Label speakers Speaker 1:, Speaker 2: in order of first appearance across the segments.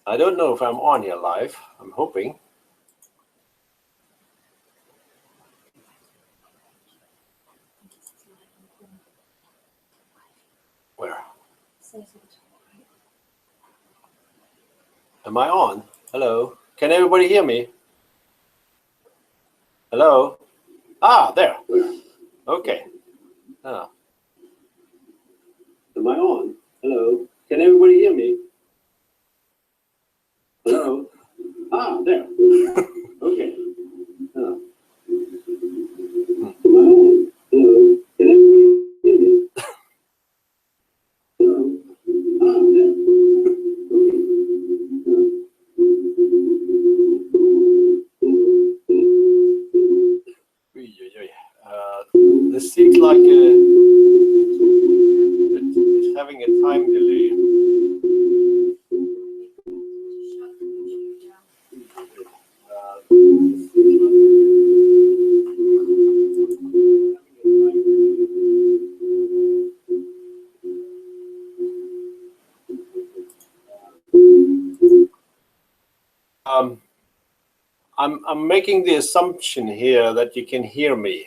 Speaker 1: I don't know if I'm on here live. I'm hoping. Where? Am I on? Hello? Can everybody hear me? Hello? Ah, there. Okay. Ah. Am I on? Hello? Can everybody hear me? Hello? Ah, there. Okay. Ah. Am I on? Hello? Can everybody hear me? Hello? Ah, there. This seems like it's having a time delay. I'm making the assumption here that you can hear me.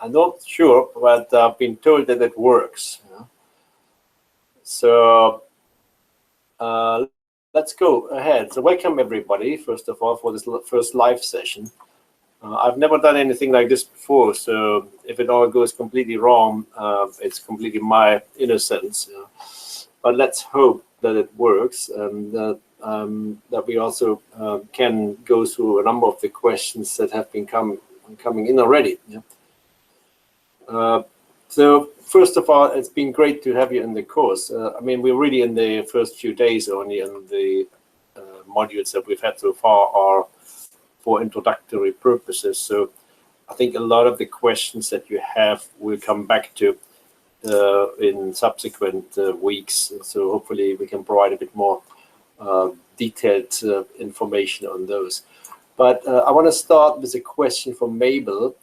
Speaker 1: I'm not sure, but I've been told that it works. So let's go ahead. So welcome everybody, first of all, for this first live session. I've never done anything like this before, so if it all goes completely wrong, it's completely my innocence. But let's hope that it works, and that we also can go through a number of the questions that have been coming in already. So first of all, it's been great to have you in the course. I mean, we're really in the first few days only, and the modules that we've had so far are for introductory purposes. So I think a lot of the questions that you have will come back to in subsequent weeks. So hopefully we can provide a bit more detailed information on those. But I want to start with a question from Mabel.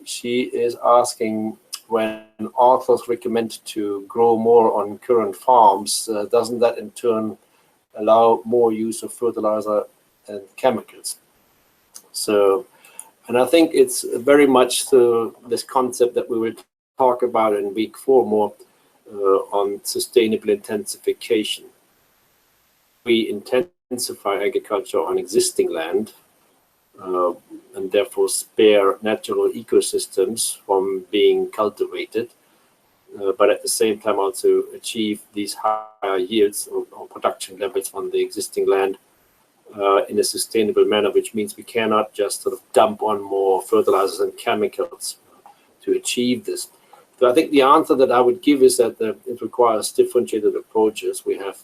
Speaker 1: She is asking, when authors recommend to grow more on current farms, doesn't that in turn allow more use of fertilizer and chemicals? So, and I think it's very much this concept that we will talk about in week 4 more on sustainable intensification. We intensify agriculture on existing land and therefore spare natural ecosystems from being cultivated, but at the same time also achieve these higher yields or production levels on the existing land in a sustainable manner, which means we cannot just sort of dump on more fertilizers and chemicals to achieve this. So I think the answer that I would give is that it requires differentiated approaches. We have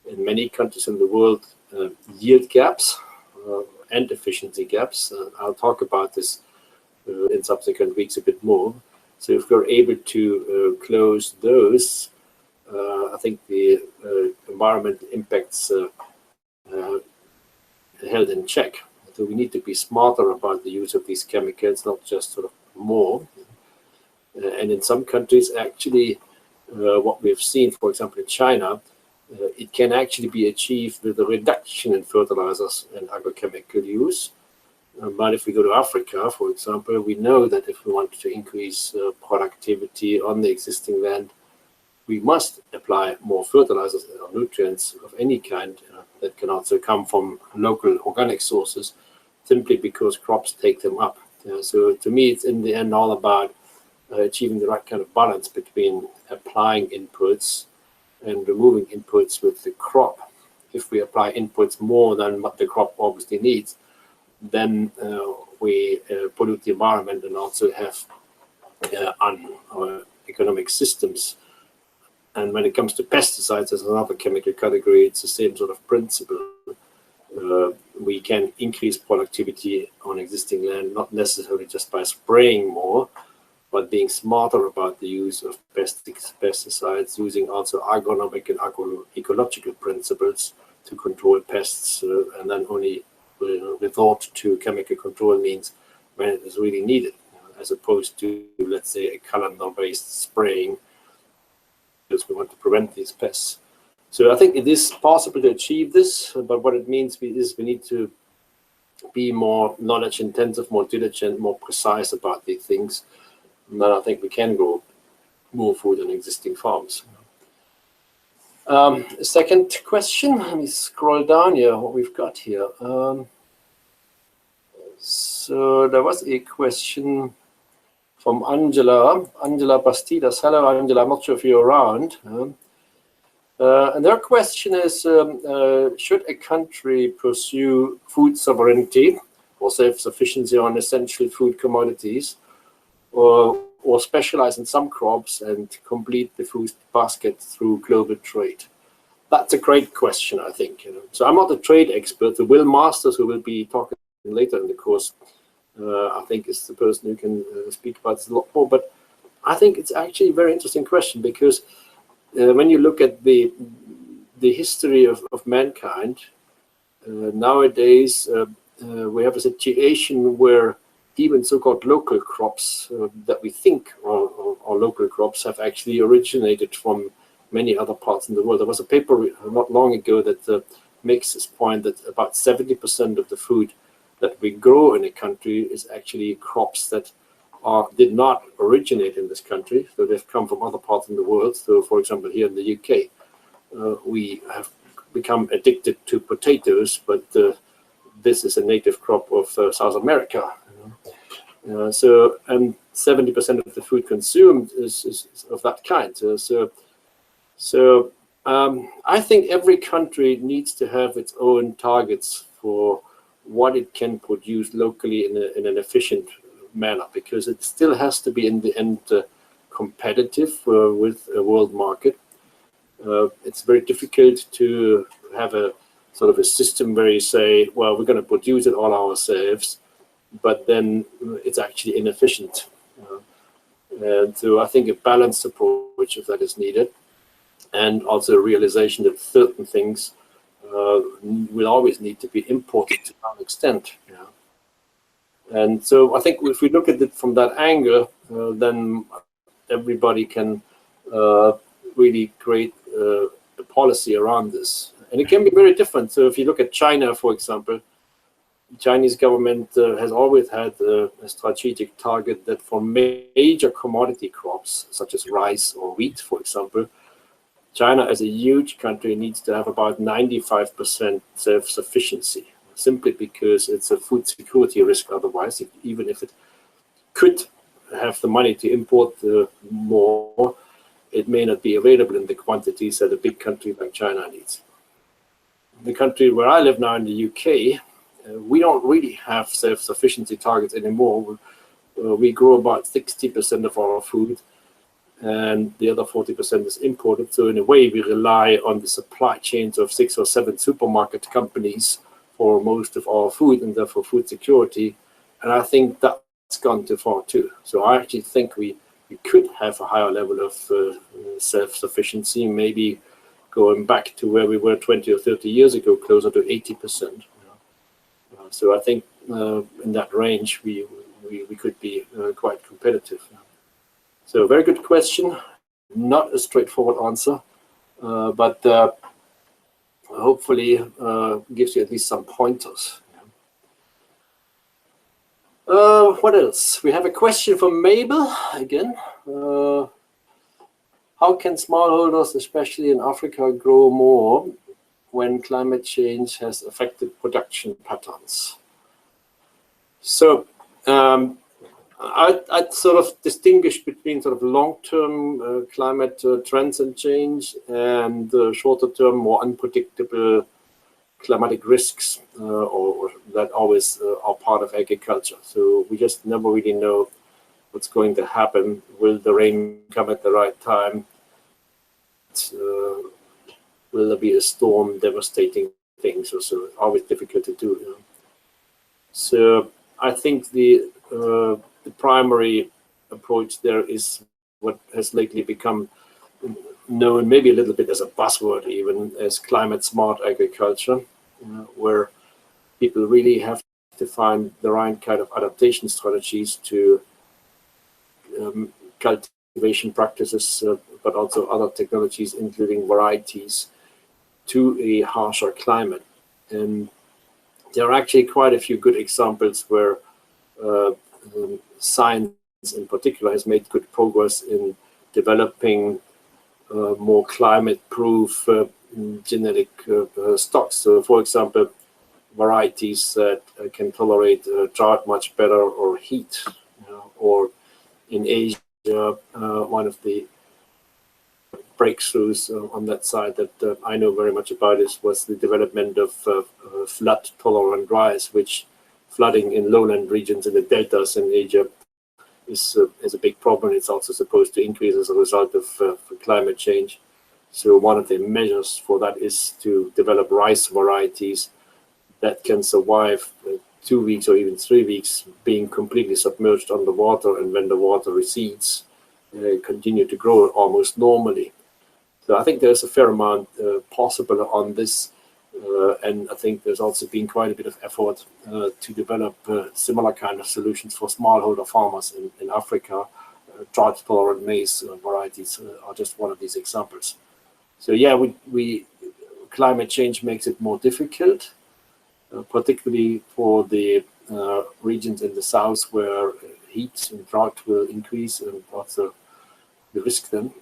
Speaker 1: in many countries in the world yield gaps and efficiency gaps. I'll talk about this in subsequent weeks a bit more. So if we're able to close those, I think the environmental impacts held in check. So we need to be smarter about the use of these chemicals, not just sort of more. And in some countries, actually, what we've seen, for example, in China, it can actually be achieved with a reduction in fertilizers and agrochemical use. But if we go to Africa, for example, we know that if we want to increase productivity on the existing land, we must apply more fertilizers or nutrients of any kind that can also come from local organic sources, simply because crops take them up. So to me, it's in the end all about achieving the right kind of balance between applying inputs and removing inputs with the crop. If we apply inputs more than what the crop obviously needs, then we pollute the environment and also have economic systems. And when it comes to pesticides as another chemical category, it's the same sort of principle. We can increase productivity on existing land, not necessarily just by spraying more, but being smarter about the use of pesticides, using also agronomic and agroecological principles to control pests, and then only resort to chemical control means when it is really needed, as opposed to, let's say, a calendar-based spraying, because we want to prevent these pests. So I think it is possible to achieve this, but what it means is we need to be more knowledge intensive, more diligent, more precise about these things. And then I think we can grow more food on existing farms. Second question, let me scroll down here, what we've got here. So there was a question from Angela Bastidas. Hello, Angela, I'm not sure if you're around. And their question is, should a country pursue food sovereignty or self-sufficiency on essential food commodities, or specialize in some crops and complete the food basket through global trade? That's a great question, I think. So I'm not a trade expert. Will Masters, who will be talking later in the course, I think is the person who can speak about this a lot more. But I think it's actually a very interesting question, because when you look at the history of mankind, nowadays we have a situation where even so-called local crops that we think are local crops have actually originated from many other parts in the world. There was a paper not long ago that makes this point that about 70% of the food that we grow in a country is actually crops that did not originate in this country, so they've come from other parts in the world. So, for example, here in the UK, we have become addicted to potatoes, but this is a native crop of South America. So, and 70% of the food consumed is of that kind. So I think every country needs to have its own targets for what it can produce locally in an efficient manner, because it still has to be in the end competitive with a world market. It's very difficult to have a sort of a system where you say, well, we're going to produce it all ourselves, but then it's actually inefficient. And so I think a balanced approach of that is needed, and also a realization that certain things will always need to be imported to some extent. And so I think if we look at it from that angle, then everybody can really create a policy around this. And it can be very different. So if you look at China, for example, the Chinese government has always had a strategic target that for major commodity crops, such as rice or wheat, for example, China as a huge country needs to have about 95% self-sufficiency, simply because it's a food security risk otherwise. Even if it could have the money to import more, it may not be available in the quantities that a big country like China needs. The country where I live now in the UK, we don't really have self-sufficiency targets anymore. We grow about 60% of our food, and the other 40% is imported. So in a way, we rely on the supply chains of 6 or 7 supermarket companies for most of our food, and therefore food security. And I think that's gone too far too. So I actually think we could have a higher level of self-sufficiency, maybe going back to where we were 20 or 30 years ago, closer to 80%. So I think in that range, we could be quite competitive. So very good question, not a straightforward answer, but hopefully gives you at least some pointers. What else? We have a question from Mabel again. How can smallholders, especially in Africa, grow more when climate change has affected production patterns? So I'd sort of distinguish between sort of long-term climate trends and change, and shorter-term, more unpredictable climatic risks, or that always are part of agriculture. So we just never really know what's going to happen. Will the rain come at the right time? Will there be a storm devastating things? So always difficult to do. So I think the primary approach there is what has lately become known maybe a little bit as a buzzword, even, as climate smart agriculture, where people really have to find the right kind of adaptation strategies to cultivation practices, but also other technologies, including varieties, to a harsher climate. And there are actually quite a few good examples where science in particular has made good progress in developing more climate-proof genetic stocks. So, for example, varieties that can tolerate drought much better, or heat. Or in Asia, one of the breakthroughs on that side that I know very much about was the development of flood-tolerant rice, which flooding in lowland regions in the deltas in Asia is a big problem. It's also supposed to increase as a result of climate change. So one of the measures for that is to develop rice varieties that can survive 2 weeks or even 3 weeks being completely submerged underwater, and when the water recedes, continue to grow almost normally. So I think there's a fair amount possible on this, and I think there's also been quite a bit of effort to develop similar kind of solutions for smallholder farmers in Africa. Drought-tolerant maize varieties are just one of these examples. So yeah, climate change makes it more difficult, particularly for the regions in the south where heat and drought will increase and also the risk then.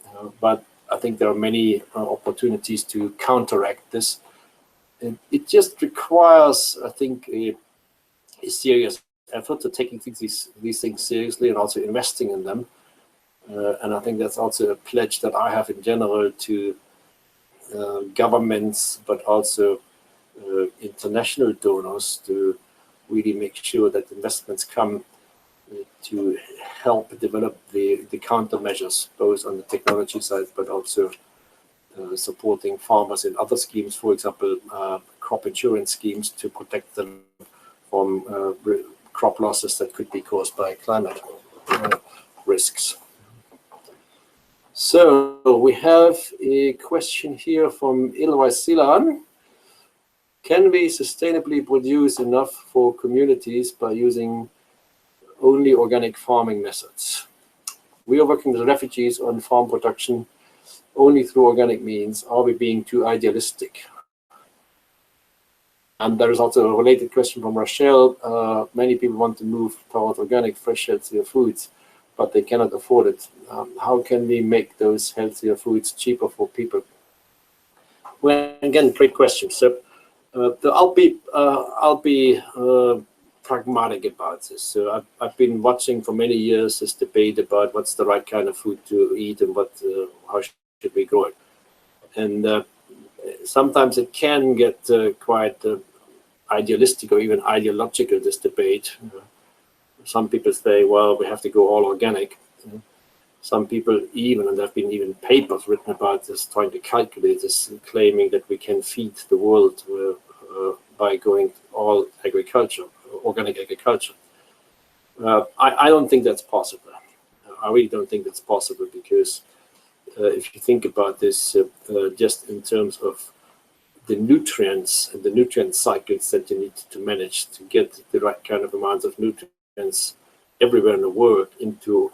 Speaker 1: But I think there are many opportunities to counteract this. And it just requires, I think, a serious effort to taking these things seriously and also investing in them. And I think that's also a pledge that I have in general to governments, but also international donors, to really make sure that investments come to help develop the countermeasures, both on the technology side, but also supporting farmers in other schemes, for example, crop insurance schemes to protect them from crop losses that could be caused by climate risks. So we have a question here from Ilwa Silan. Can we sustainably produce enough for communities by using only organic farming methods? We are working with refugees on farm production only through organic means. Are we being too idealistic? And there is also a related question from Rochelle. Many people want to move toward organic, fresh, healthier foods, but they cannot afford it. How can we make those healthier foods cheaper for people? Well, again, great question. So I'll be pragmatic about this. So I've been watching for many years this debate about what's the right kind of food to eat and how should we grow it. And sometimes it can get quite idealistic or even ideological, this debate. Some people say, well, we have to go all organic. Some people even, and there have been even papers written about this, trying to calculate this, claiming that we can feed the world by going all agriculture, organic agriculture. I don't think that's possible. I really don't think that's possible, because if you think about this just in terms of the nutrients and the nutrient cycles that you need to manage to get the right kind of amounts of nutrients everywhere in the world into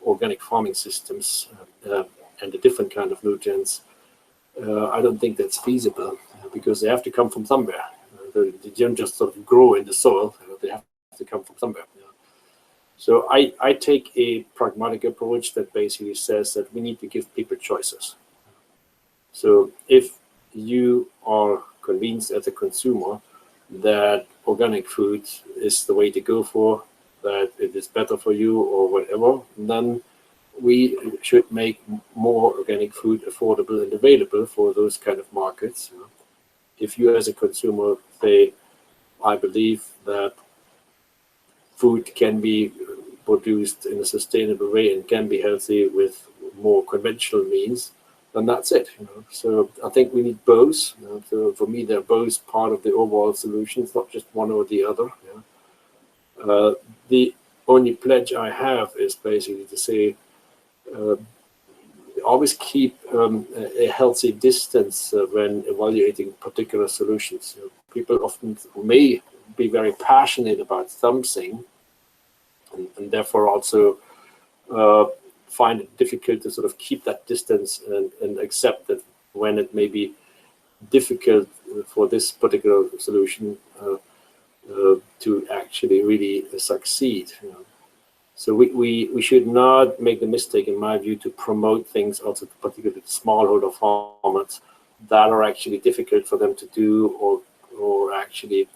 Speaker 1: organic farming systems and the different kind of nutrients, I don't think that's feasible, because they have to come from somewhere. They don't just sort of grow in the soil, they have to come from somewhere. So I take a pragmatic approach that basically says that we need to give people choices. So if you are convinced as a consumer that organic food is the way to go for, that it is better for you or whatever, then we should make more organic food affordable and available for those kind of markets. If you as a consumer say, I believe that food can be produced in a sustainable way and can be healthy with more conventional means, then that's it. So I think we need both. So for me, they're both part of the overall solution. It's not just one or the other. The only pledge I have is basically to say, always keep a healthy distance when evaluating particular solutions. People often may be very passionate about something, and therefore also find it difficult to sort of keep that distance and accept that when it maybe difficult for this particular solution to actually really succeed. So we should not make the mistake, in my view, to promote things, also particularly smallholder formats, that are actually difficult for them to do, or actually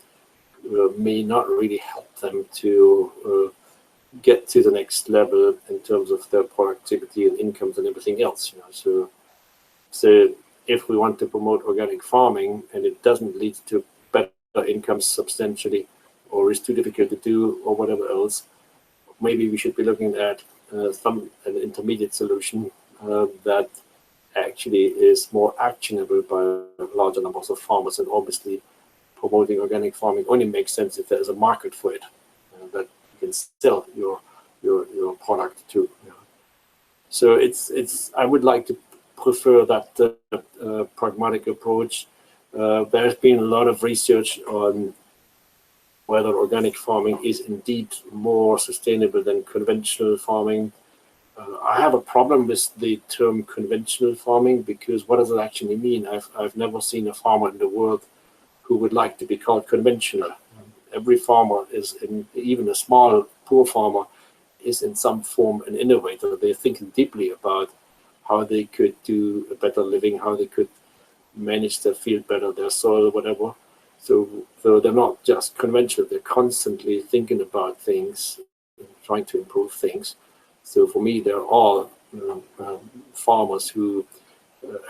Speaker 1: may not really help them to get to the next level in terms of their productivity and incomes and everything else. So if we want to promote organic farming and it doesn't lead to better incomes substantially, or is too difficult to do, or whatever else, maybe we should be looking at an intermediate solution that actually is more actionable by larger numbers of farmers. And obviously, promoting organic farming only makes sense if there is a market for it, that you can sell your product to. So I would like to prefer that pragmatic approach. There's been a lot of research on whether organic farming is indeed more sustainable than conventional farming. I have a problem with the term conventional farming, because what does it actually mean? I've never seen a farmer in the world who would like to be called conventional. Every farmer is, even a small, poor farmer, is in some form an innovator. They're thinking deeply about how they could do a better living, how they could manage their field better, their soil, whatever. So they're not just conventional, they're constantly thinking about things, trying to improve things. So for me, they're all farmers who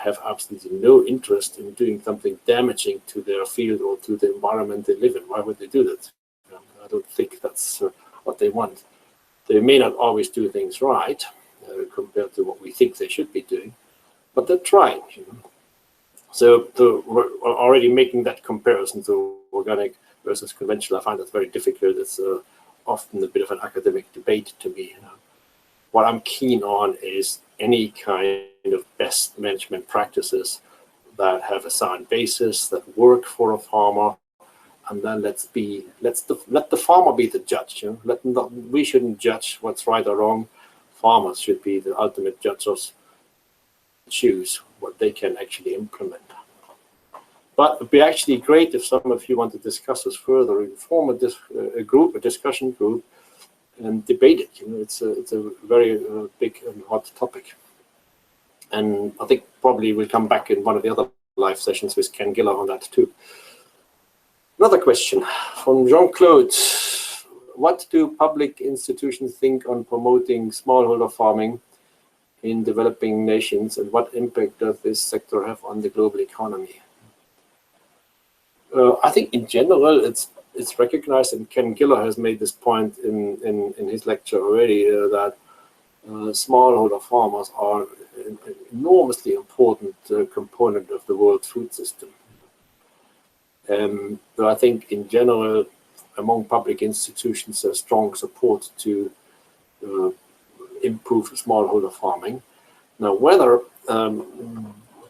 Speaker 1: have absolutely no interest in doing something damaging to their field or to the environment they live in. Why would they do that? I don't think that's what they want. They may not always do things right compared to what we think they should be doing, but they're trying. So we're already making that comparison to organic versus conventional. I find that very difficult. It's often a bit of an academic debate to me. What I'm keen on is any kind of best management practices that have a sound basis, that work for a farmer, and then let the farmer be the judge. We shouldn't judge what's right or wrong. Farmers should be the ultimate judges, choose what they can actually implement. But it'd be actually great if some of you want to discuss this further, form a discussion group, and debate it. It's a very big and hot topic. And I think probably we'll come back in one of the other live sessions with Ken Giller on that too. Another question from Jean-Claude. What do public institutions think on promoting smallholder farming in developing nations, and what impact does this sector have on the global economy? I think in general it's recognized, and Ken Giller has made this point in his lecture already, that smallholder farmers are an enormously important component of the world food system. So I think in general, among public institutions, there's strong support to improve smallholder farming. Now, whether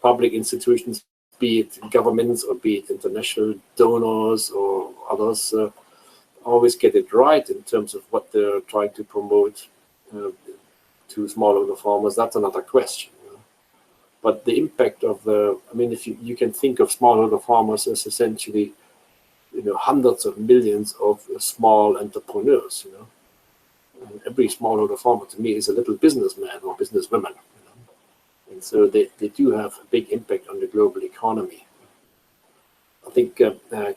Speaker 1: public institutions, be it governments or be it international donors or others, always get it right in terms of what they're trying to promote to smallholder farmers, that's another question. But the impact of if you can think of smallholder farmers as essentially, hundreds of millions of small entrepreneurs. And every smallholder farmer to me is a little businessman or businesswoman. And so they do have a big impact on the global economy. I think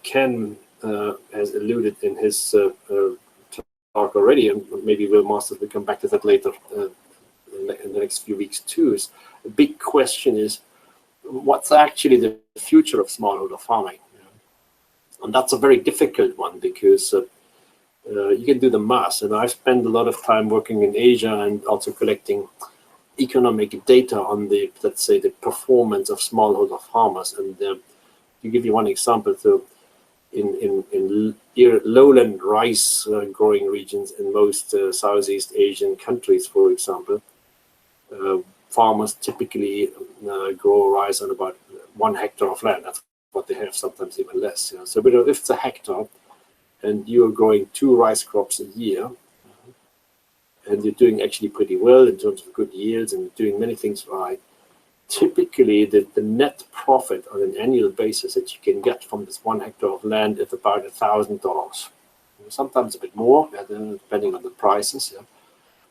Speaker 1: Ken has alluded in his talk already, and maybe Will Masters will come back to that later in the next few weeks too. Is a big question is what's actually the future of smallholder farming, and that's a very difficult one because you can do the math. And I've spent a lot of time working in Asia and also collecting economic data on let's say the performance of smallholder farmers. And to give you one example, so in lowland rice growing regions in most Southeast Asian countries, for example, farmers typically grow rice on about 1 hectare of land. That's what they have, sometimes even less. So but if it's a hectare and you're growing 2 rice crops a year, and you're doing actually pretty well in terms of good yields and doing many things right, typically the net profit on an annual basis that you can get from this 1 hectare of land is about $1,000. Sometimes a bit more, depending on the prices. Yeah.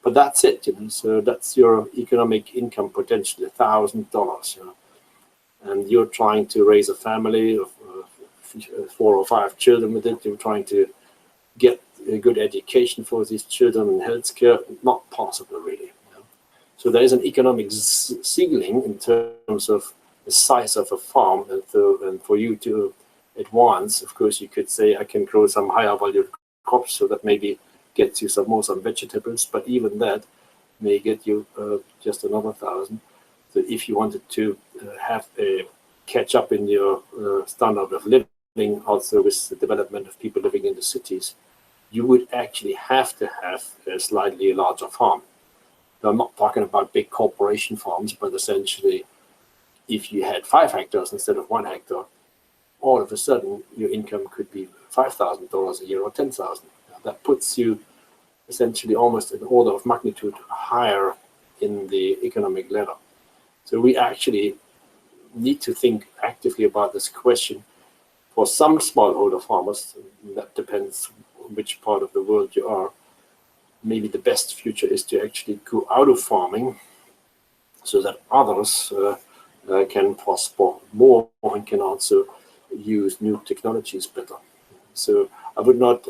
Speaker 1: But that's it. So that's your economic income potential, $1,000. And you're trying to raise a family of 4 or 5 children with it. You're trying to get a good education for these children and healthcare. Not possible, really. So there is an economic ceiling in terms of the size of a farm, and for you to advance, of course, you could say I can grow some higher value crops, so that maybe gets you some vegetables, but even that may get you just another 1,000. So if you wanted to have a catch up in your standard of living, also with the development of people living in the cities, you would actually have to have a slightly larger farm. I'm not talking about big corporation farms, but essentially, if you had 5 hectares instead of 1 hectare, all of a sudden your income could be $5,000 a year or 10,000. That puts you essentially almost an order of magnitude higher in the economic ladder. So we actually need to think actively about this question. For some smallholder farmers, that depends on which part of the world you are, maybe the best future is to actually go out of farming so that others can prosper more and can also use new technologies better. So I would not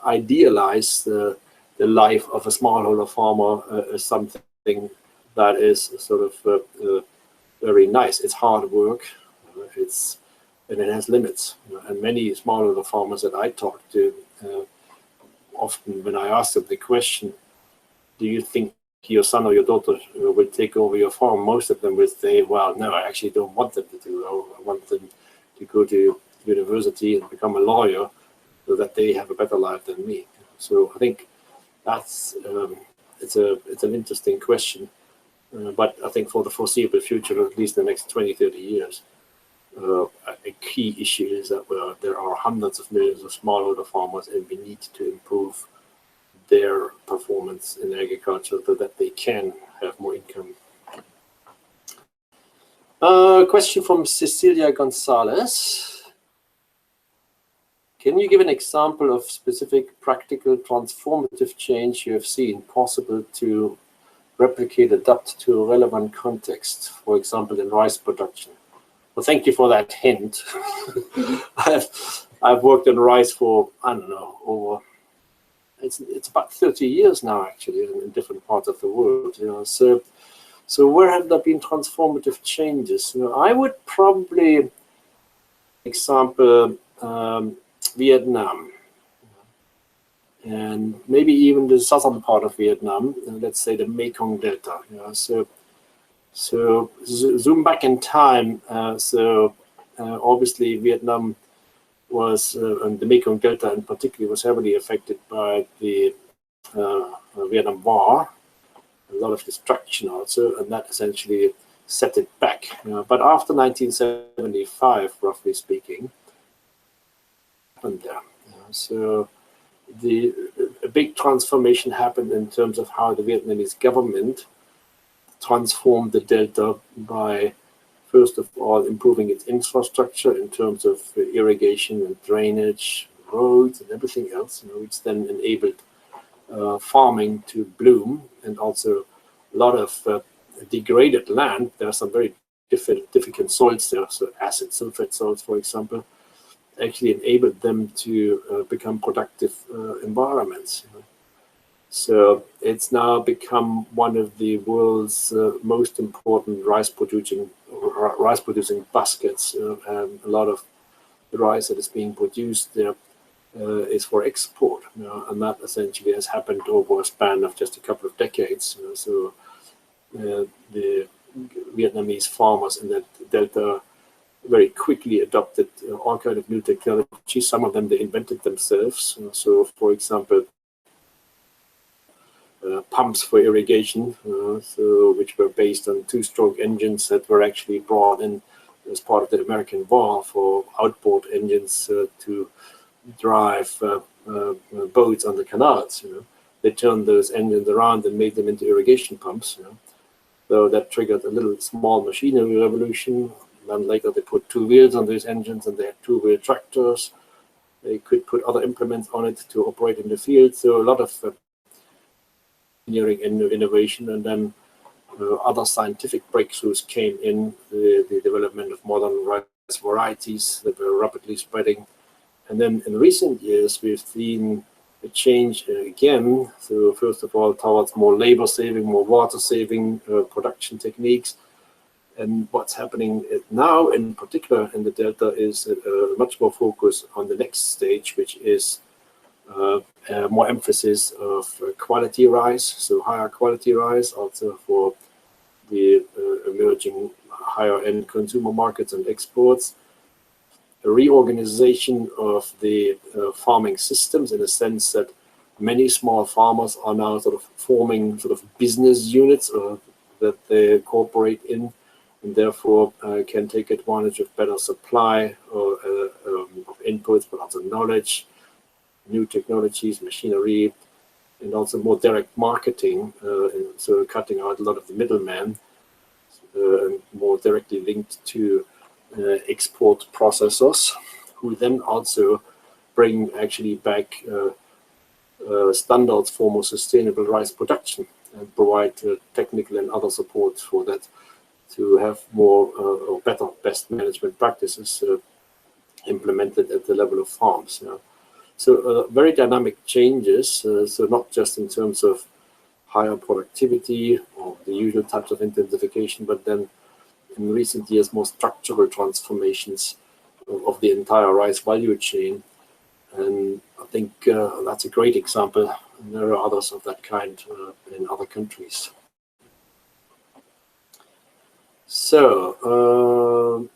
Speaker 1: idealize the life of a smallholder farmer as something that is sort of very nice. It's hard work, and it has limits. And many smallholder farmers that I talk to, often when I ask them the question, do you think your son or your daughter will take over your farm? Most of them will say, well, no, I actually don't want them to do. I want them to go to university and become a lawyer so that they have a better life than me. So I think that's it's an interesting question. But I think for the foreseeable future, at least the next 20, 30 years, a key issue is that there are hundreds of millions of smallholder farmers, and we need to improve their performance in agriculture so that they can have more income. Question from Cecilia Gonzalez. Can you give an example of specific practical transformative change you have seen possible to replicate, adapt to a relevant context, for example, in rice production? Well, thank you for that hint. I've worked on rice for, I don't know, it's about 30 years now, actually, in different parts of the world. So where have there been transformative changes? I would probably example Vietnam, and maybe even the southern part of Vietnam, let's say the Mekong Delta. So zoom back in time. Obviously Vietnam was, and the Mekong Delta in particular, was heavily affected by the Vietnam War. A lot of destruction also, and that essentially set it back. But after 1975, roughly speaking, happened there. So a big transformation happened in terms of how the Vietnamese government transformed the Delta by, first of all, improving its infrastructure in terms of irrigation and drainage, roads and everything else, which then enabled farming to bloom, and also a lot of degraded land. There are some very difficult soils there, so acid sulfate soils, for example, actually enabled them to become productive environments. So it's now become one of the world's most important rice producing baskets. A lot of the rice that is being produced there is for export, and that essentially has happened over a span of just a couple of decades. So the Vietnamese farmers in that delta very quickly adopted all kinds of new technologies. Some of them they invented themselves. So, for example, pumps for irrigation, which were based on two-stroke engines that were actually brought in as part of the American War for outboard engines to drive boats on the canals. They turned those engines around and made them into irrigation pumps. So that triggered a little small machinery revolution. Then later they put 2 wheels on these engines, and they had 2-wheel tractors. They could put other implements on it to operate in the field. So a lot of engineering and innovation, and then other scientific breakthroughs came in, the development of modern rice varieties that were rapidly spreading. And then in recent years, we've seen a change again. So first of all, towards more labor saving, more water saving production techniques. And what's happening now, in particular in the Delta, is much more focus on the next stage, which is more emphasis of quality rice, so higher quality rice, also for the emerging higher end consumer markets and exports. A reorganization of the farming systems, in a sense that many small farmers are now sort of forming sort of business units that they cooperate in, and therefore can take advantage of better supply of inputs, but also knowledge, new technologies, machinery, and also more direct marketing, so cutting out a lot of the middlemen, and more directly linked to export processors, who then also bring actually back standards for more sustainable rice production and provide technical and other support for that, to have more or better best management practices implemented at the level of farms. So very dynamic changes, so not just in terms of higher productivity or the usual types of intensification, but then in recent years, more structural transformations of the entire rice value chain. And I think that's a great example. And there are others of that kind in other countries. So,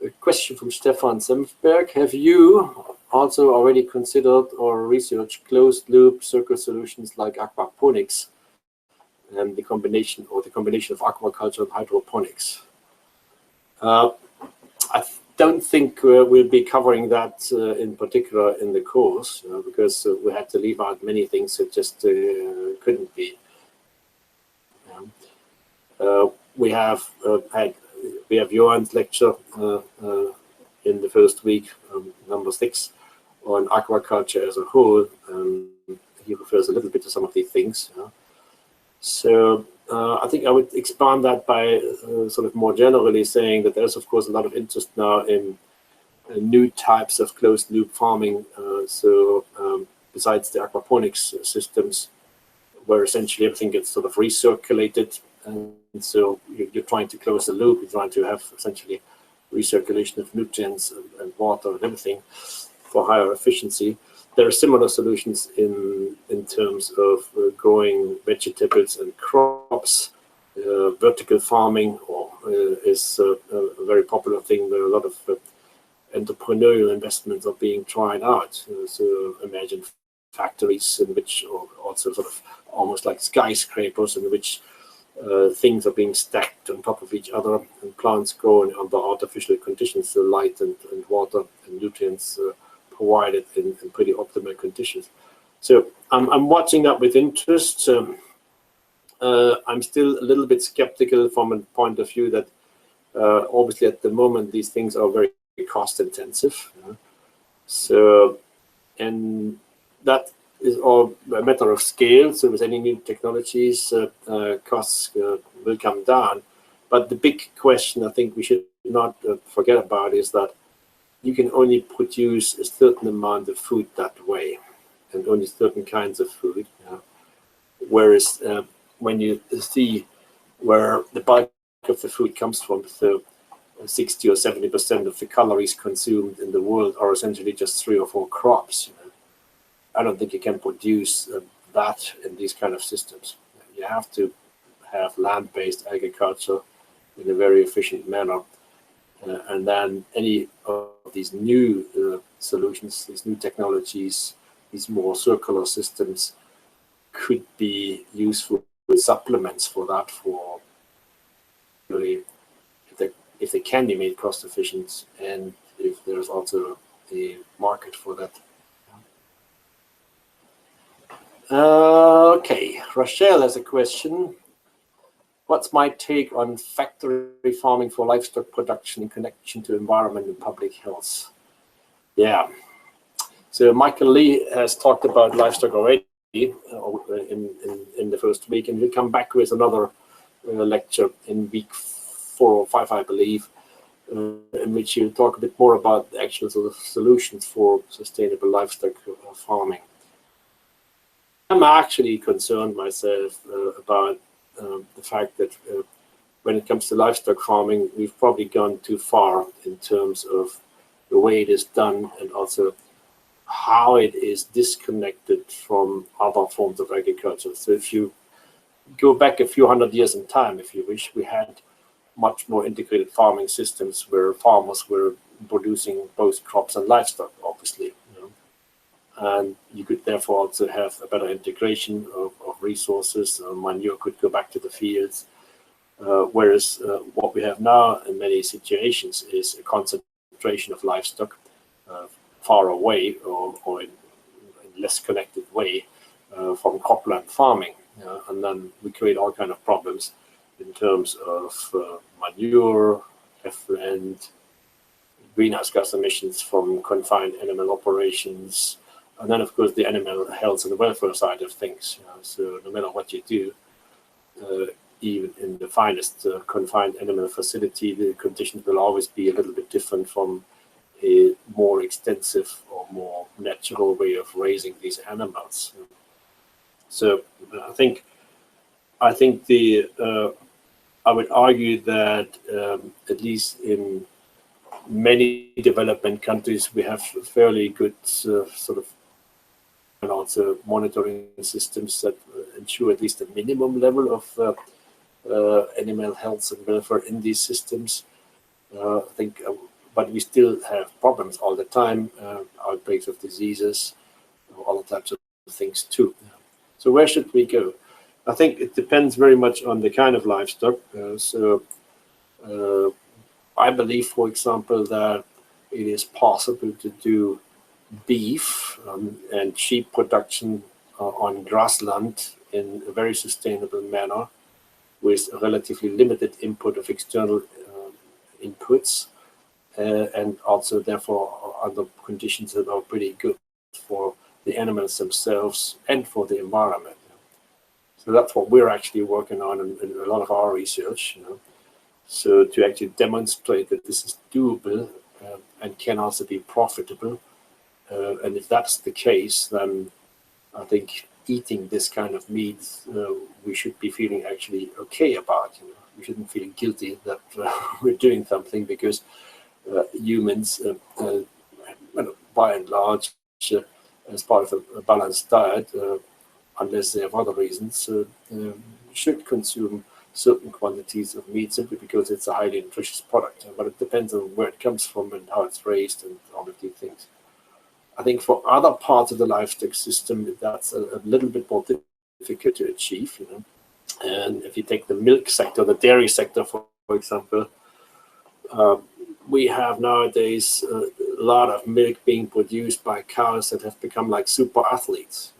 Speaker 1: a question from Stefan Senfberg. Have you also already considered or researched closed loop circle solutions like aquaponics, and the combination of aquaculture and hydroponics? I don't think we'll be covering that in particular in the course, because we had to leave out many things that just couldn't be. We have Johan's lecture in the first week, number 6, on aquaculture as a whole. He refers a little bit to some of these things. So I think I would expand that by sort of more generally saying that there's, of course, a lot of interest now in new types of closed loop farming. So besides the aquaponics systems, where essentially everything gets sort of recirculated, and so you're trying to close the loop, you're trying to have essentially recirculation of nutrients and water and everything for higher efficiency. There are similar solutions in terms of growing vegetables and crops. Vertical farming is a very popular thing where a lot of entrepreneurial investments are being tried out. So imagine factories in which, or also sort of almost like skyscrapers, in which things are being stacked on top of each other, and plants grow under artificial conditions, so light and water and nutrients provided in pretty optimal conditions. So I'm watching that with interest. I'm still a little bit skeptical from a point of view that obviously at the moment these things are very cost intensive. So, and that is all a matter of scale. So with any new technologies, costs will come down. But the big question I think we should not forget about is that you can only produce a certain amount of food that way, and only certain kinds of food. Whereas when you see where the bulk of the food comes from, so 60 or 70% of the calories consumed in the world are essentially just 3 or 4 crops. I don't think you can produce that in these kind of systems. You have to have land-based agriculture in a very efficient manner. And then any of these new solutions, these new technologies, these more circular systems could be useful supplements for that, for really if they can be made cost efficient, and if there's also a market for that. Okay, Rochelle has a question. What's my take on factory farming for livestock production in connection to environment and public health? Yeah. So Michael Lee has talked about livestock already in the first week, and we'll come back with another lecture in week 4 or 5, I believe, in which he'll talk a bit more about the actual sort of solutions for sustainable livestock farming. I'm actually concerned myself about the fact that when it comes to livestock farming, we've probably gone too far in terms of the way it is done and also how it is disconnected from other forms of agriculture. So if you go back a few hundred years in time, if you wish, we had much more integrated farming systems where farmers were producing both crops and livestock, obviously. And you could therefore also have a better integration of resources. Manure could go back to the fields. Whereas what we have now in many situations is a concentration of livestock far away or in a less connected way from cropland farming. And then we create all kinds of problems in terms of manure, effluent, greenhouse gas emissions from confined animal operations, and then, of course, the animal health and welfare side of things. So no matter what you do, even in the finest confined animal facility, the conditions will always be a little bit different from a more extensive or more natural way of raising these animals. So I think I would argue that at least in many development countries, we have fairly good sort of and also monitoring systems that ensure at least a minimum level of animal health and welfare in these systems. I think, but we still have problems all the time, outbreaks of diseases, all types of things too. So where should we go? I think it depends very much on the kind of livestock. I believe, for example, that it is possible to do beef and sheep production on grassland in a very sustainable manner with a relatively limited input of external inputs and also therefore under conditions that are pretty good for the animals themselves and for the environment. So that's what we're actually working on in a lot of our research. So to actually demonstrate that this is doable and can also be profitable. And if that's the case, then I think eating this kind of meat, we should be feeling actually okay about. We shouldn't feel guilty that we're doing something because humans, by and large, as part of a balanced diet, unless they have other reasons, should consume certain quantities of meat simply because it's a highly nutritious product. But it depends on where it comes from and how it's raised and all of these things. I think for other parts of the livestock system, that's a little bit more difficult to achieve. And if you take the milk sector, the dairy sector, for example, we have nowadays a lot of milk being produced by cows that have become like super athletes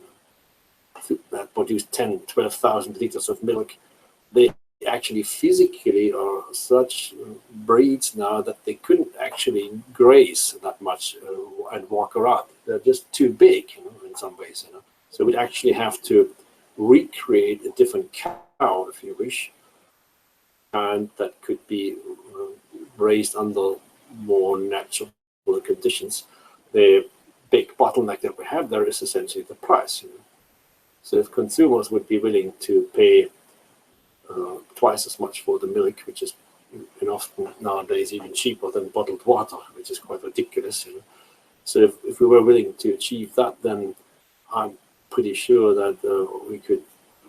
Speaker 1: that produce 10, 12,000 liters of milk. They actually physically are such breeds now that they couldn't actually graze that much and walk around. They're just too big, in some ways. So we'd actually have to recreate a different cow, if you wish, and that could be raised under more natural conditions. The big bottleneck that we have there is essentially the price. So if consumers would be willing to pay twice as much for the milk, which is often nowadays even cheaper than bottled water, which is quite ridiculous. So if we were willing to achieve that, then I'm pretty sure that we could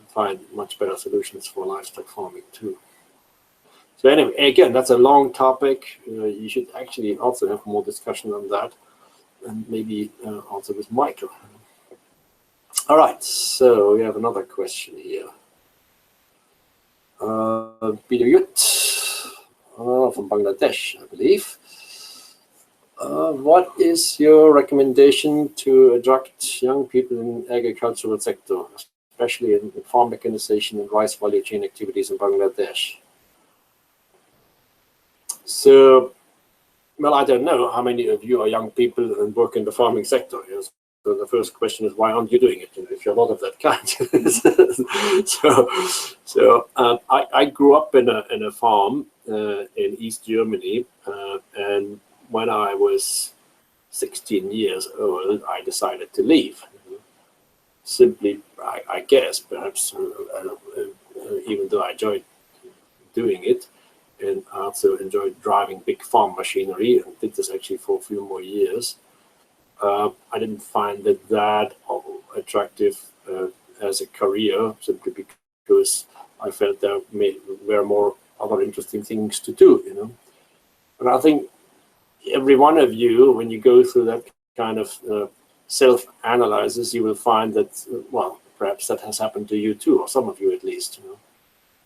Speaker 1: find much better solutions for livestock farming too. So anyway, again, that's a long topic. You should actually also have more discussion on that, and maybe also with Michael. All right, so we have another question here. Peter Yut from Bangladesh, I believe. What is your recommendation to attract young people in agricultural sector, especially in farm mechanization and rice value chain activities in Bangladesh. So, well, I don't know how many of you are young people and work in the farming sector. Yes. So the first question is, why aren't you doing it? If you're not of that kind. I grew up in a farm in East Germany, and when I was 16 years old, I decided to leave. Simply, I guess, perhaps, even though I enjoyed doing it, and I also enjoyed driving big farm machinery, and did this actually for a few more years. I didn't find it that attractive as a career, simply because I felt there were more other interesting things to do, you know. And I think every one of you, when you go through that kind of self-analysis, you will find that, well, perhaps that has happened to you too, or some of you at least, you know.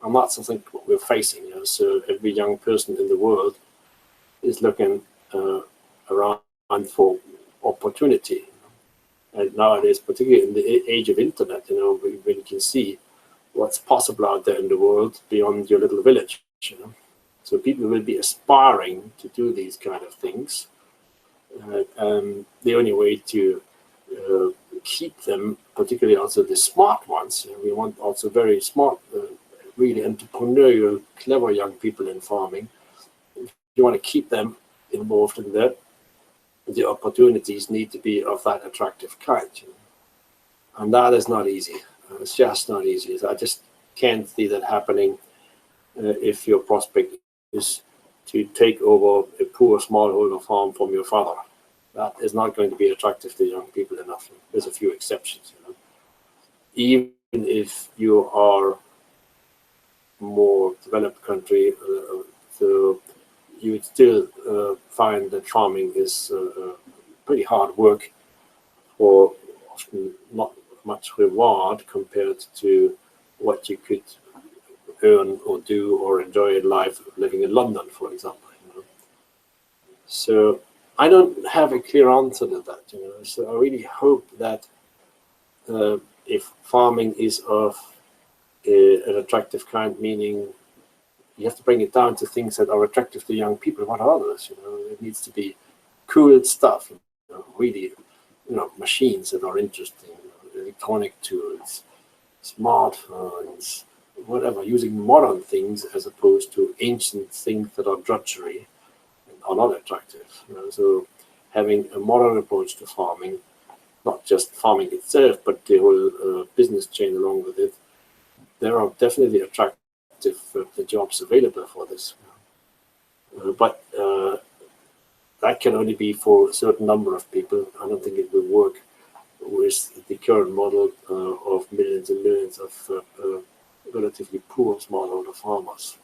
Speaker 1: And that's, I think, what we're facing. You know? So every young person in the world is looking around for opportunity. You know? And nowadays, particularly in the age of internet, you know, when you can see what's possible out there in the world beyond your little village, you know. So people will be aspiring to do these kind of things. The only way to keep them, particularly also the smart ones, you know, we want also very smart, really entrepreneurial, clever young people in farming. If you want to keep them involved in that, the opportunities need to be of that attractive kind. You know? And that is not easy. It's just not easy. I just can't see that happening if your prospect is to take over a poor smallholder farm from your father. That is not going to be attractive to young people enough. There's a few exceptions. You know? Even if you are more developed country, so you would still find that farming is pretty hard work for often not much reward compared to what you could earn or do or enjoy in life living in London, for example. You know? So I don't have a clear answer to that. You know? So I really hope that if farming is of an attractive kind, meaning you have to bring it down to things that are attractive to young people. What are others? You know, it needs to be cool stuff. You know, really, you know, machines that are interesting, you know, electronic tools, smartphones, whatever. Using modern things as opposed to ancient things that are drudgery and are not attractive. You know, so having a modern approach to farming, not just farming itself, but the whole business chain along with it. There are definitely attractive jobs available for this, but that can only be for a certain number of people. I don't think it will work with the current model of millions and millions of relatively poor smallholder farmers.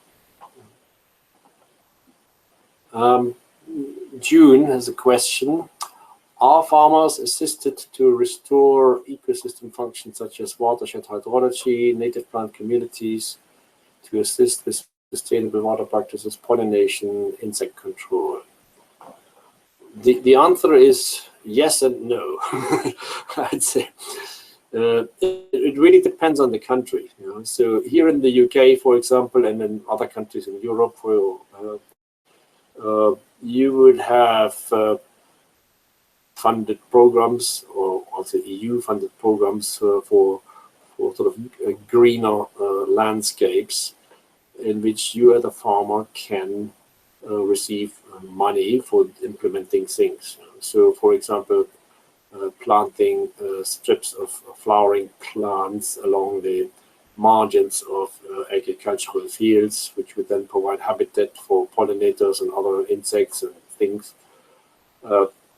Speaker 1: June has a question. Are farmers assisted to restore ecosystem functions such as watershed hydrology, native plant communities, to assist with sustainable water practices, pollination, insect control? The answer is yes and no. I'd say it really depends on the country. You know? So here in the UK, for example, and in other countries in Europe, where you would have funded programs, or also EU-funded programs for sort of greener landscapes, in which you as a farmer can receive money for implementing things. So, for example, planting strips of flowering plants along the margins of agricultural fields, which would then provide habitat for pollinators and other insects and things.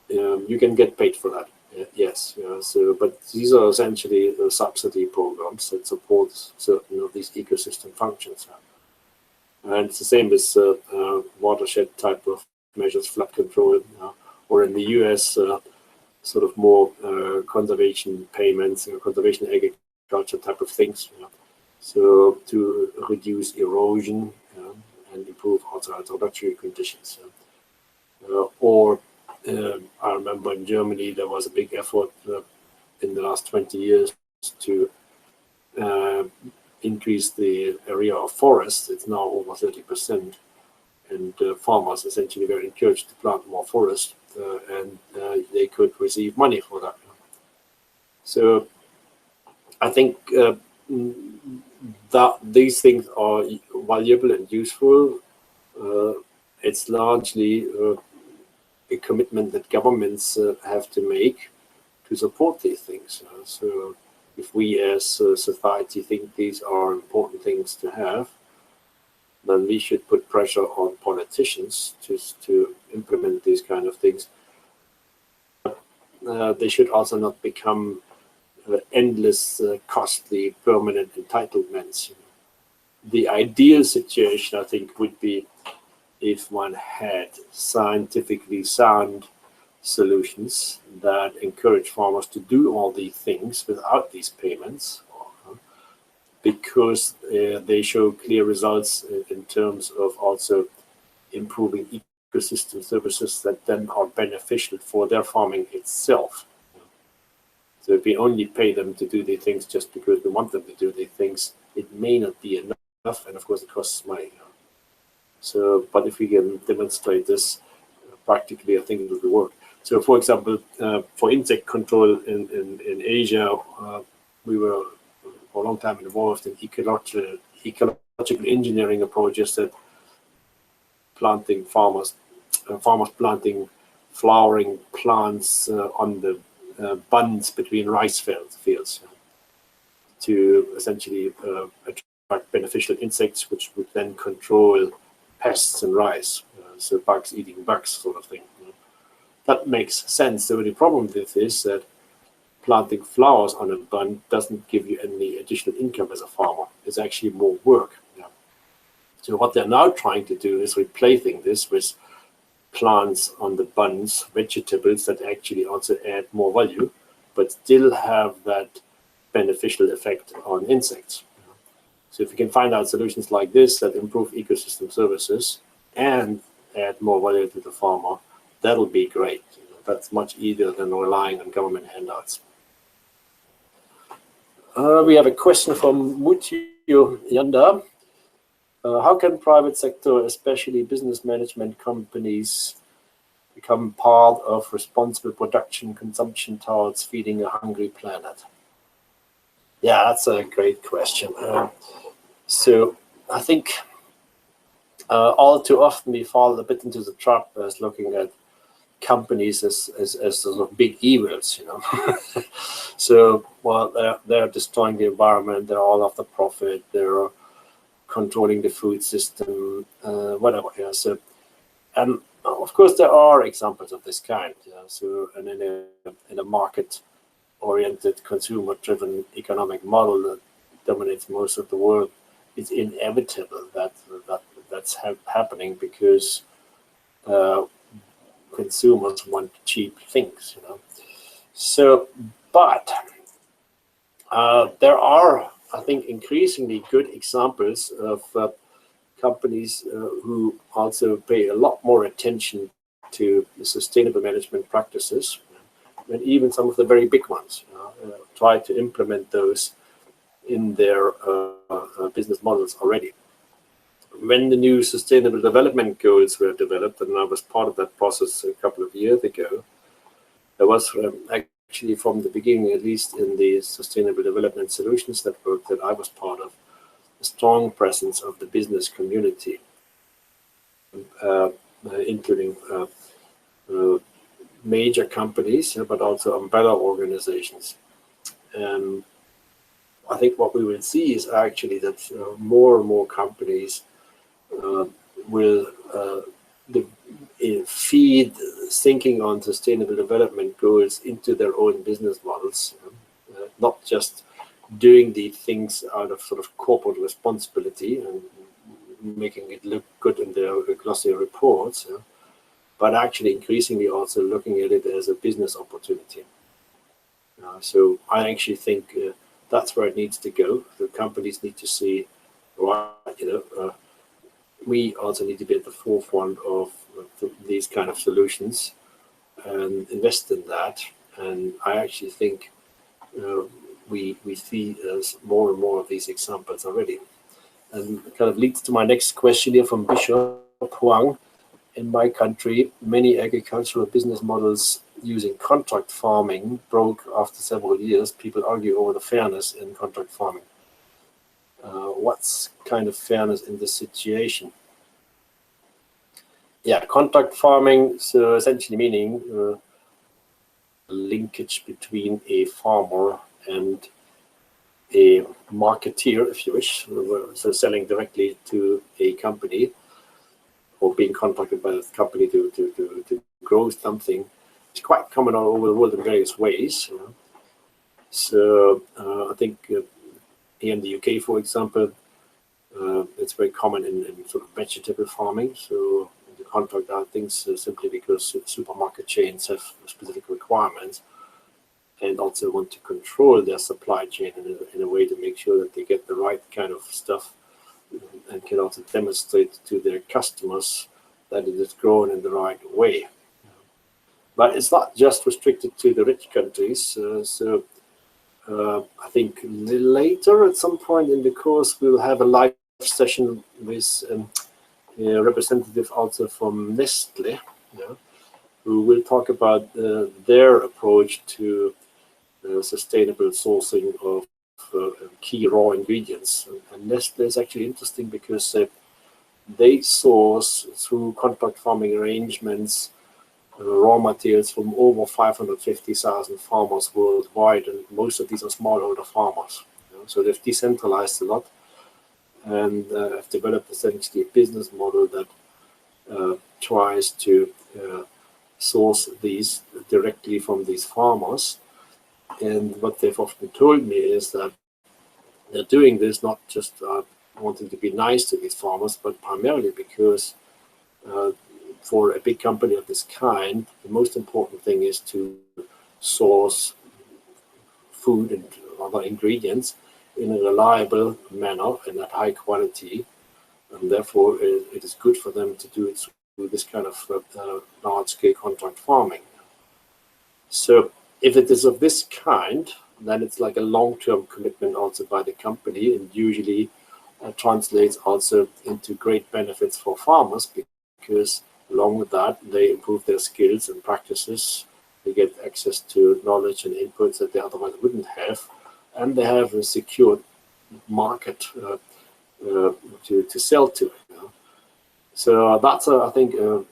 Speaker 1: You can get paid for that. Yes. So, but these are essentially subsidy programs that support certain of these ecosystem functions. And it's the same with watershed type of measures, flood control, or in the US, sort of more conservation payments, conservation agriculture type of things. So to reduce erosion and improve also hydrological conditions. Or I remember in Germany there was a big effort in the last 20 years to increase the area of forest. It's now over 30%, and farmers essentially were encouraged to plant more forest, and they could receive money for that. So I think that these things are valuable and useful. It's largely a commitment that governments have to make to support these things. So if we as a society think these are important things to have, then we should put pressure on politicians to implement these kind of things. They should also not become endless, costly, permanent entitlements. The ideal situation, I think, would be if one had scientifically sound solutions that encourage farmers to do all these things without these payments, because they show clear results in terms of also improving ecosystem services that then are beneficial for their farming itself. So if we only pay them to do these things just because we want them to do these things, it may not be enough, and of course it costs money. So, but if we can demonstrate this practically, I think it will work. So, for example, for insect control in Asia, we were for a long time involved in ecological engineering approaches that farmers planting flowering plants on the bunds between rice fields to essentially attract beneficial insects, which would then control pests in rice, so bugs eating bugs sort of thing. That makes sense. The only problem with this is that planting flowers on a bund doesn't give you any additional income as a farmer. It's actually more work. So what they're now trying to do is replacing this with plants on the buns, vegetables that actually also add more value, but still have that beneficial effect on insects. So if we can find out solutions like this that improve ecosystem services and add more value to the farmer, that'll be great. That's much easier than relying on government handouts. We have a question from Mutio Yanda. How can private sector, especially business management companies, become part of responsible production consumption towards feeding a hungry planet? Yeah, that's a great question. So I think all too often we fall a bit into the trap as looking at companies as sort of big evils, So, well, they're destroying the environment, they're all after profit, they're controlling the food system, whatever. Yeah. So, and of course there are examples of this kind. So, and in a market-oriented, consumer-driven economic model that dominates most of the world, it's inevitable that that's happening because consumers want cheap things. So, but there are, I think, increasingly good examples of companies who also pay a lot more attention to sustainable management practices, and even some of the very big ones try to implement those in their business models already. When the new Sustainable Development Goals were developed, and I was part of that process a couple of years ago, there was actually from the beginning, at least in the Sustainable Development Solutions Network that I was part of, a strong presence of the business community, including major companies, but also umbrella organizations. I think what we will see is actually that more and more companies will feed thinking on sustainable development goals into their own business models, not just doing the things out of sort of corporate responsibility and making it look good in their glossy reports, but actually increasingly also looking at it as a business opportunity. So I actually think that's where it needs to go. The companies need to see, right, we also need to be at the forefront of these kind of solutions and invest in that. And I actually think we see more and more of these examples already. And it kind of leads to my next question here from Bishop Huang. In my country, many agricultural business models using contract farming broke after several years. People argue over the fairness in contract farming. What's kind of fairness in this situation? Yeah, contract farming, so essentially meaning linkage between a farmer and a marketeer, if you wish, so selling directly to a company or being contracted by the company to grow something. It's quite common all over the world in various ways. So I think here in the UK, for example, it's very common in sort of vegetable farming. So the contract are things simply because supermarket chains have specific requirements and also want to control their supply chain in a way to make sure that they get the right kind of stuff and can also demonstrate to their customers that it is grown in the right way. But it's not just restricted to the rich countries. I think later at some point in the course, we'll have a live session with a representative also from Nestle, who will talk about their approach to sustainable sourcing of key raw ingredients. And Nestle is actually interesting because they source through contract farming arrangements raw materials from over 550,000 farmers worldwide, and most of these are smallholder farmers. So they've decentralized a lot and have developed essentially a business model that tries to source these directly from these farmers. And what they've often told me is that they're doing this not just wanting to be nice to these farmers, but primarily because for a big company of this kind, the most important thing is to source food and other ingredients in a reliable manner and at high quality. And therefore, it is good for them to do it through this kind of large-scale contract farming. So if it is of this kind, then it's like a long-term commitment also by the company, and usually translates also into great benefits for farmers, because along with that, they improve their skills and practices. They get access to knowledge and inputs that they otherwise wouldn't have, and they have a secured market to sell to. So that's, I think, a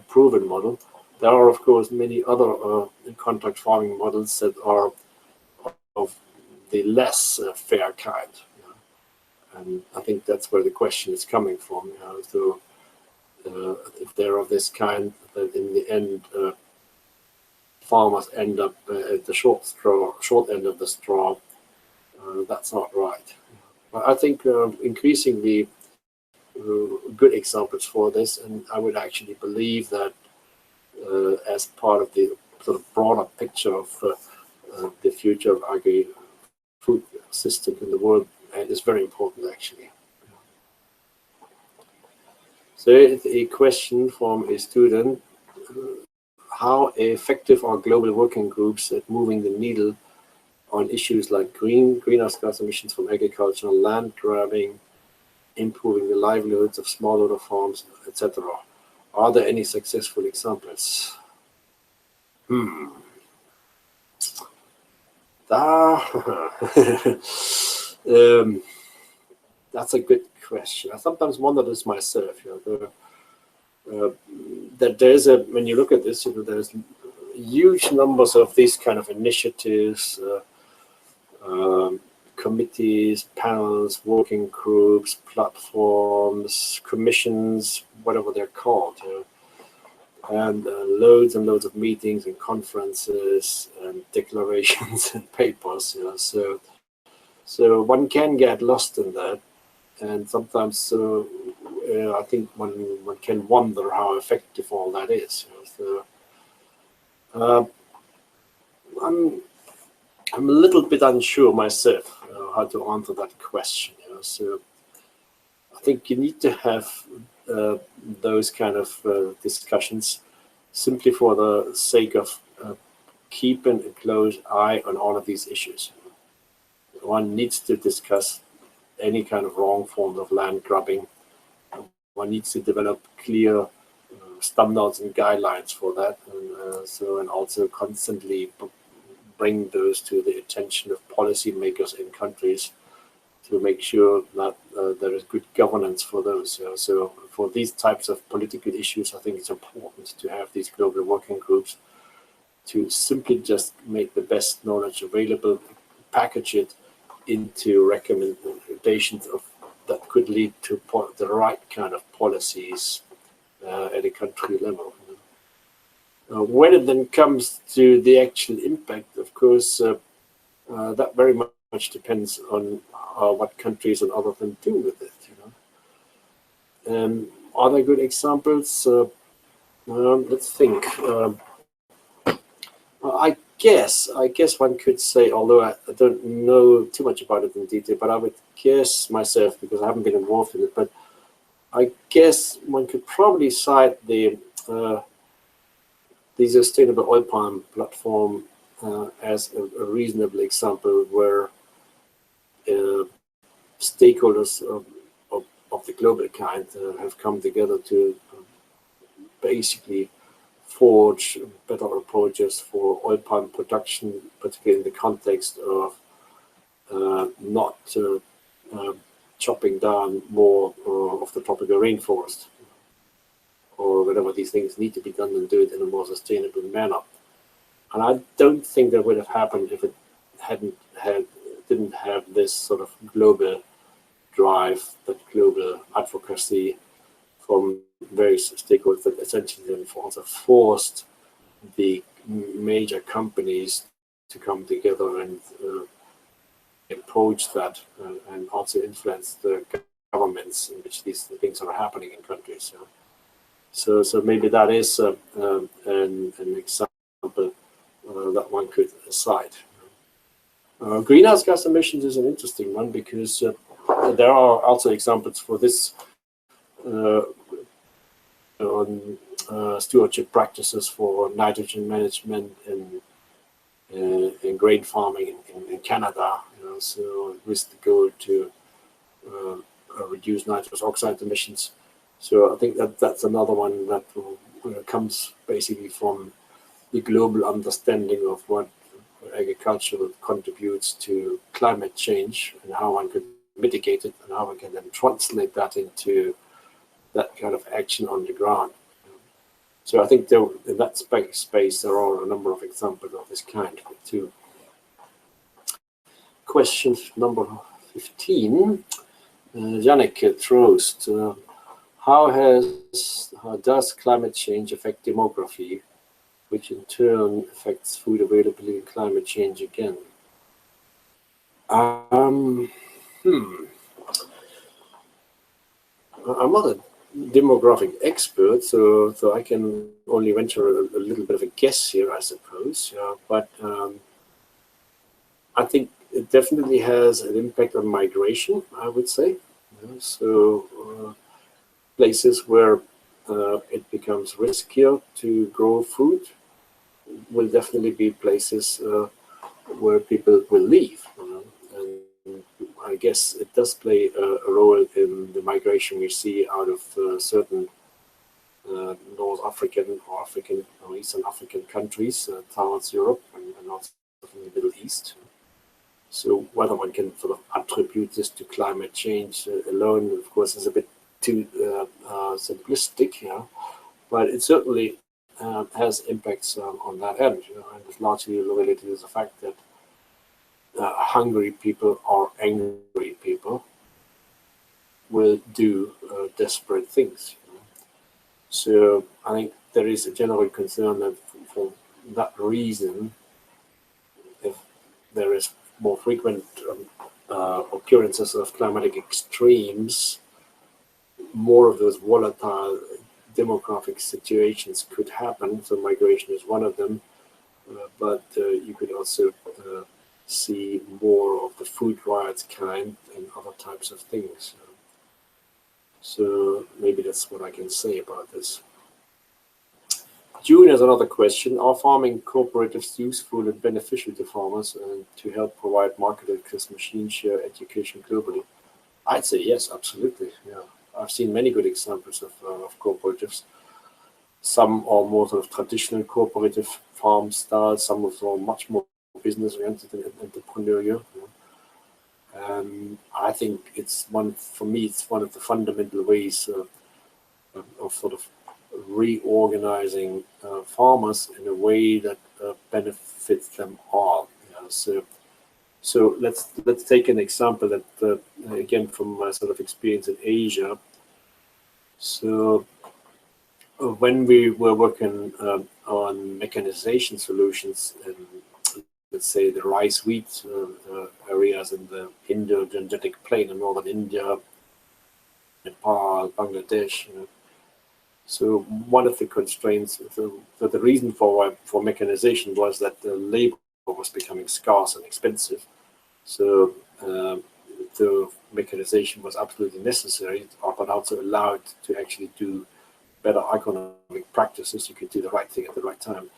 Speaker 1: proven model. There are, of course, many other contract farming models that are of the less fair kind. And I think that's where the question is coming from. So if they're of this kind, then in the end, farmers end up at the short end of the straw. That's not right. But I think increasingly good examples for this, and I would actually believe that as part of the sort of broader picture of the future of agri-food system in the world, is very important actually. So a question from a student: how effective are global working groups at moving the needle on issues like greenhouse gas emissions from agriculture, land grabbing, improving the livelihoods of smallholder farms, etc.? Are there any successful examples? That's a good question. I sometimes wonder this myself. That there's when you look at this, there's huge numbers of these kind of initiatives, committees, panels, working groups, platforms, commissions, whatever they're called, and loads and loads of meetings and conferences and declarations and papers. So one can get lost in that, and sometimes I think one can wonder how effective all that is. I'm a little bit unsure myself how to answer that question. So I think you need to have those kind of discussions simply for the sake of keeping a close eye on all of these issues. one needs to discuss any kind of wrong forms of land grabbing. One needs to develop clear standards and guidelines for that, and also constantly bring those to the attention of policymakers in countries to make sure that there is good governance for those. So for these types of political issues, I think it's important to have these global working groups to simply just make the best knowledge available, package it into recommendations that could lead to the right kind of policies at a country level. When it then comes to the actual impact, of course, that very much depends on what countries and other things do with it. Are there good examples? Let's think. I guess one could say, although I don't know too much about it in detail, but I would guess myself, because I haven't been involved in it, but I guess one could probably cite the sustainable oil palm platform as a reasonable example where stakeholders of the global kind have come together to basically forge better approaches for oil palm production, particularly in the context of not chopping down more of the tropical rainforest, or whatever these things need to be done, and do it in a more sustainable manner. And I don't think that would have happened if it didn't have this sort of global drive, that global advocacy from various stakeholders that essentially then also forced the major companies to come together and approach that and also influence the governments in which these things are happening in countries. So maybe that is an example that one could cite. Greenhouse gas emissions is an interesting one, because there are also examples for this on stewardship practices for nitrogen management in grain farming in Canada. So with the goal to reduce nitrous oxide emissions. So I think that's another one that comes basically from the global understanding of what agriculture contributes to climate change and how one could mitigate it, and how one can then translate that into that kind of action on the ground. So I think in that space there are a number of examples of this kind too. Question number 15, Yannick Trost. How does climate change affect demography, which in turn affects food availability and climate change again? I'm not a demographic expert, so I can only venture a little bit of a guess here, I suppose. But I think it definitely has an impact on migration, I would say. So places where it becomes riskier to grow food will definitely be places where people will leave. And I guess it does play a role in the migration we see out of certain North African or Eastern African countries towards Europe and also from the Middle East. So whether one can sort of attribute this to climate change alone, of course, is a bit too simplistic, but it certainly has impacts on that end, and it's largely related to the fact that hungry people or angry people will do desperate things. So I think there is a general concern that for that reason, if there is more frequent occurrences of climatic extremes, more of those volatile demographic situations could happen. So migration is one of them, but you could also see more of the food riots kind and other types of things. So maybe that's what I can say about this. June has another question. Are farming cooperatives useful and beneficial to farmers and to help provide market access, machine share, education globally? I'd say yes, absolutely. Yeah, I've seen many good examples of cooperatives. Some are more sort of traditional cooperative farm style. Some are much more business-oriented and entrepreneurial. I think it's for me, it's one of the fundamental ways of sort of reorganizing farmers in a way that benefits them all. So let's take an example that again from my sort of experience in Asia. So when we were working on mechanization solutions in, let's say, the rice wheat areas in the Indo-Gangetic Plain in northern India, Nepal, Bangladesh. So one of the constraints, the reason for mechanization was that the labor was becoming scarce and expensive. So the mechanization was absolutely necessary, but also allowed to actually do better economic practices. You could do the right thing at the right time.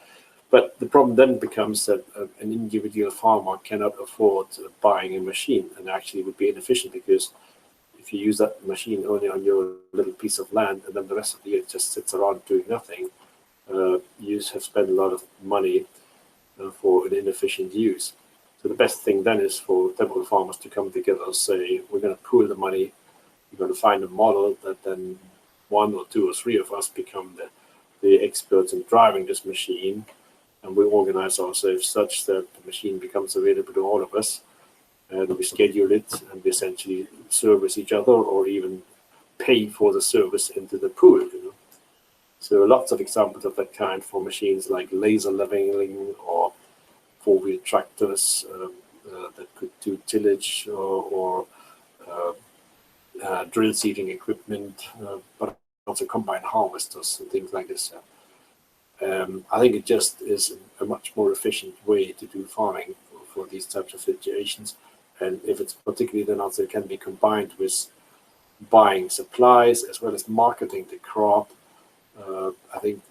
Speaker 1: But the problem then becomes that an individual farmer cannot afford buying a machine, and actually would be inefficient, because if you use that machine only on your little piece of land and then the rest of the year it just sits around doing nothing, you have spent a lot of money for an inefficient use. So the best thing then is for several farmers to come together and say, we're going to pool the money, we're going to find a model that then one or two or three of us become the experts in driving this machine, and we organize ourselves such that the machine becomes available to all of us, and we schedule it, and we essentially service each other or even pay for the service into the pool. So lots of examples of that kind for machines like laser leveling or four-wheel tractors that could do tillage or drill seeding equipment, but also combine harvesters and things like this. I think it just is a much more efficient way to do farming for these types of situations. And if it's particularly then also can be combined with buying supplies as well as marketing the crop, I think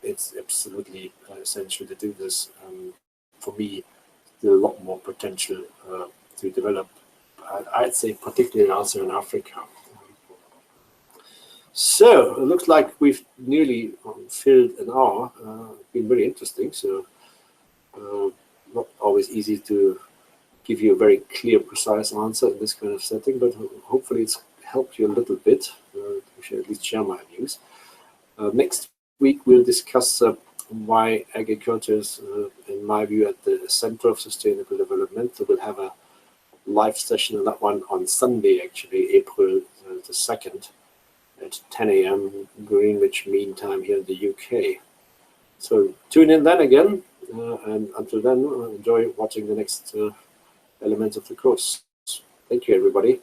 Speaker 1: it's absolutely essential to do this. For me, there's a lot more potential to develop. I'd say particularly also in Africa. So it looks like we've nearly filled an hour. Been very interesting. So not always easy to give you a very clear, precise answer in this kind of setting, but hopefully it's helped you a little bit. I should at least share my views. Next week we'll discuss why agriculture is, in my view, at the center of sustainable development. So we'll have a live session on that one on Sunday, actually, April the 2nd at 10 a.m. Greenwich Mean Time here in the UK. So tune in then again, and until then, enjoy watching the next elements of the course. Thank you, everybody.